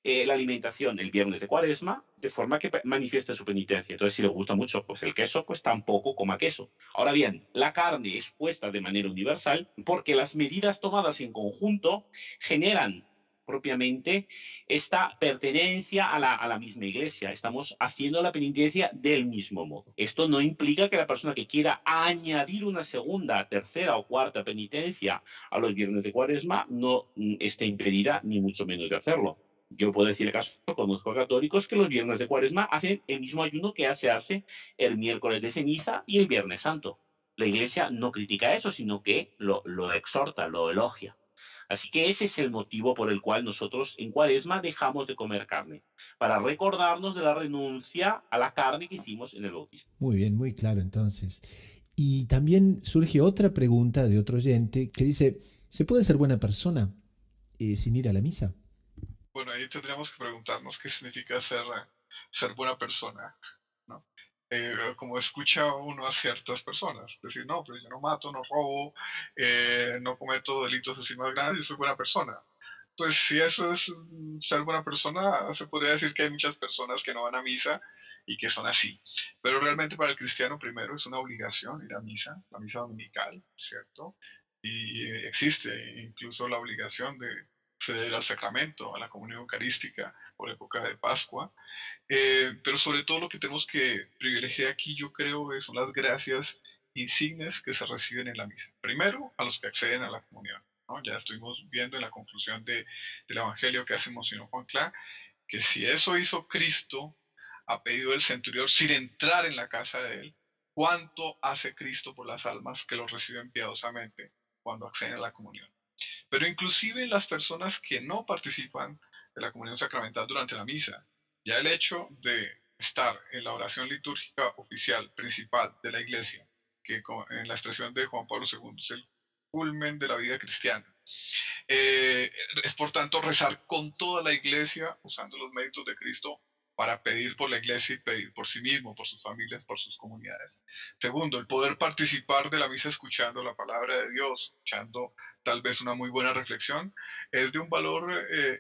la alimentación el viernes de Cuaresma, de forma que manifieste su penitencia. Entonces, si le gusta mucho pues el queso, pues tampoco coma queso. Ahora bien, la carne es puesta de manera universal porque las medidas tomadas en conjunto generan propiamente esta pertenencia a la misma iglesia. Estamos haciendo la penitencia del mismo modo. Esto no implica que la persona que quiera añadir una segunda, tercera o cuarta penitencia a los viernes de Cuaresma no esté impedida ni mucho menos de hacerlo. Yo puedo decir caso, conozco a católicos que los viernes de Cuaresma hacen el mismo ayuno que se hace el miércoles de ceniza y el viernes santo. La iglesia no critica eso, sino que lo exhorta, lo elogia. Así que ese es el motivo por el cual nosotros en Cuaresma dejamos de comer carne, para recordarnos de la renuncia a la carne que hicimos en el bautismo. Muy bien, muy claro entonces. Y también surge otra pregunta de otro oyente que dice, ¿se puede ser buena persona sin ir a la misa? Bueno, ahí tendríamos que preguntarnos qué significa ser buena persona, ¿no? Como escucha uno a ciertas personas, decir, no, pero yo no mato, no robo, no cometo delitos así más grandes, yo soy buena persona. Pues si eso es ser buena persona, se podría decir que hay muchas personas que no van a misa y que son así. Pero realmente para el cristiano primero es una obligación ir a misa, la misa dominical, ¿cierto? Y existe incluso la obligación de acceder al sacramento, a la comunión eucarística por época de Pascua. Pero sobre todo lo que tenemos que privilegiar aquí, yo creo, son las gracias insignes que se reciben en la misa. Primero, a los que acceden a la comunión. ¿no? Ya estuvimos viendo en la conclusión del Evangelio que hace Monseñor Juan Clá, que si eso hizo Cristo a pedido del centurión sin entrar en la casa de él, ¿cuánto hace Cristo por las almas que lo reciben piadosamente cuando acceden a la comunión? Pero inclusive las personas que no participan de la comunión sacramental durante la misa, ya el hecho de estar en la oración litúrgica oficial principal de la Iglesia, que en la expresión de Juan Pablo II es el culmen de la vida cristiana, es por tanto rezar con toda la Iglesia usando los méritos de Cristo para pedir por la Iglesia y pedir por sí mismo, por sus familias, por sus comunidades. Segundo, el poder participar de la misa escuchando la palabra de Dios, escuchando tal vez una muy buena reflexión, es de un valor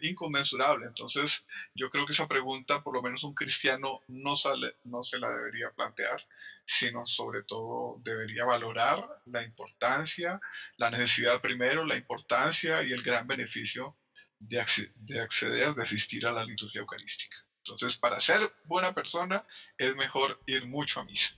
inconmensurable. Entonces, yo creo que esa pregunta, por lo menos un cristiano no se la debería plantear, sino sobre todo debería valorar la importancia, la necesidad primero, la importancia y el gran beneficio de acceder, de asistir a la liturgia eucarística. Entonces, para ser buena persona es mejor ir mucho a misa.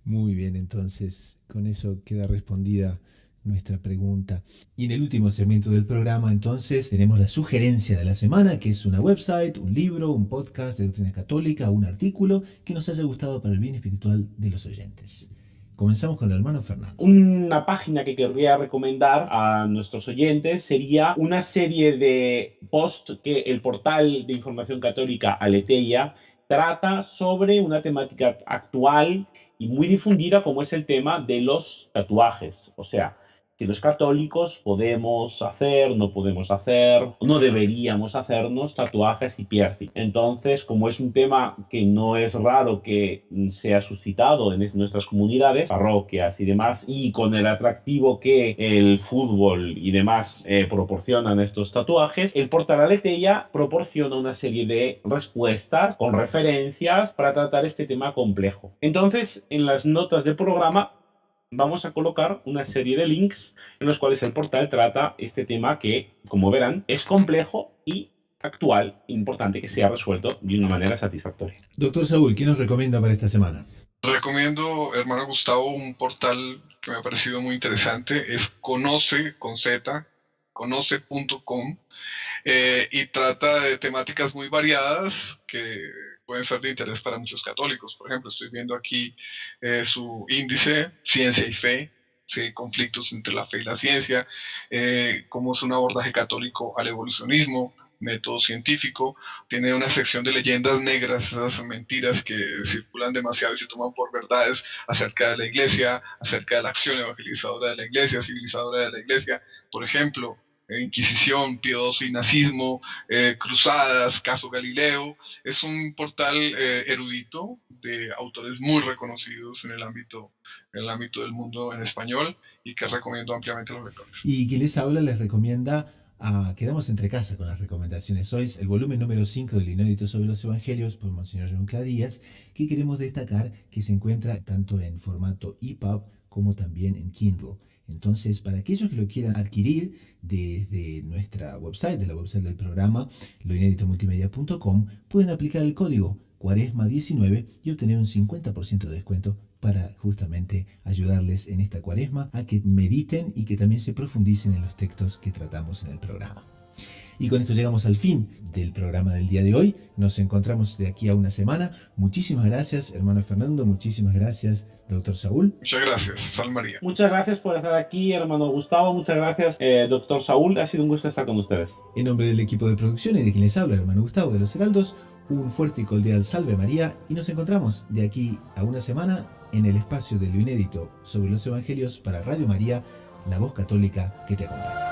Muy bien, entonces con eso queda respondida nuestra pregunta. Y en el último segmento del programa, entonces, tenemos la sugerencia de la semana, que es una website, un libro, un podcast de doctrina católica, un artículo que nos haya gustado para el bien espiritual de los oyentes. Comenzamos con el hermano Fernando. Una página que querría recomendar a nuestros oyentes sería una serie de posts que el portal de información católica Aleteia trata sobre una temática actual y muy difundida, como es el tema de los tatuajes. O sea, si los católicos podemos hacer, no podemos hacer, no deberíamos hacernos tatuajes y piercing. Entonces, como es un tema que no es raro que sea suscitado en nuestras comunidades, parroquias y demás, y con el atractivo que el fútbol y demás proporcionan estos tatuajes, el portal Aleteia proporciona una serie de respuestas con referencias para tratar este tema complejo. Entonces, en las notas del programa vamos a colocar una serie de links en los cuales el portal trata este tema que, como verán, es complejo y actual, importante que sea resuelto de una manera satisfactoria. Doctor Saúl, ¿qué nos recomienda para esta semana? Recomiendo, hermano Gustavo, un portal que me ha parecido muy interesante, es conoce, con Z, conoce.com, y trata de temáticas muy variadas que pueden ser de interés para muchos católicos. Por ejemplo, estoy viendo aquí su índice, ciencia y fe, ¿sí? Conflictos entre la fe y la ciencia, cómo es un abordaje católico al evolucionismo, método científico. Tiene una sección de leyendas negras, esas mentiras que circulan demasiado y se toman por verdades acerca de la Iglesia, acerca de la acción evangelizadora de la Iglesia, civilizadora de la Iglesia. Por ejemplo, Inquisición, Pío XII y nazismo, cruzadas, caso Galileo. Es un portal erudito de autores muy reconocidos en el ámbito del mundo en español y que recomiendo ampliamente a los lectores. Y quien les habla les recomienda quedamos entre casa con las recomendaciones. Hoy es el volumen número 5 del Inédito sobre los Evangelios por Monseñor John Clá Díaz, que queremos destacar que se encuentra tanto en formato EPUB como también en Kindle. Entonces, para aquellos que lo quieran adquirir desde nuestra website, de la website del programa, loineditomultimedia.com, pueden aplicar el código Cuaresma19 y obtener un 50% de descuento para justamente ayudarles en esta Cuaresma a que mediten y que también se profundicen en los textos que tratamos en el programa. Y con esto llegamos al fin del programa del día de hoy. Nos encontramos de aquí a una semana. Muchísimas gracias, hermano Fernando. Muchísimas gracias, doctor Saúl. Muchas gracias, Sal María. Muchas gracias por estar aquí, hermano Gustavo. Muchas gracias, doctor Saúl. Ha sido un gusto estar con ustedes. En nombre del equipo de producción y de quien les habla, hermano Gustavo de los Heraldos, un fuerte y cordial Salve María. Y nos encontramos de aquí a una semana en el espacio de lo inédito sobre los Evangelios para Radio María, la voz católica que te acompaña.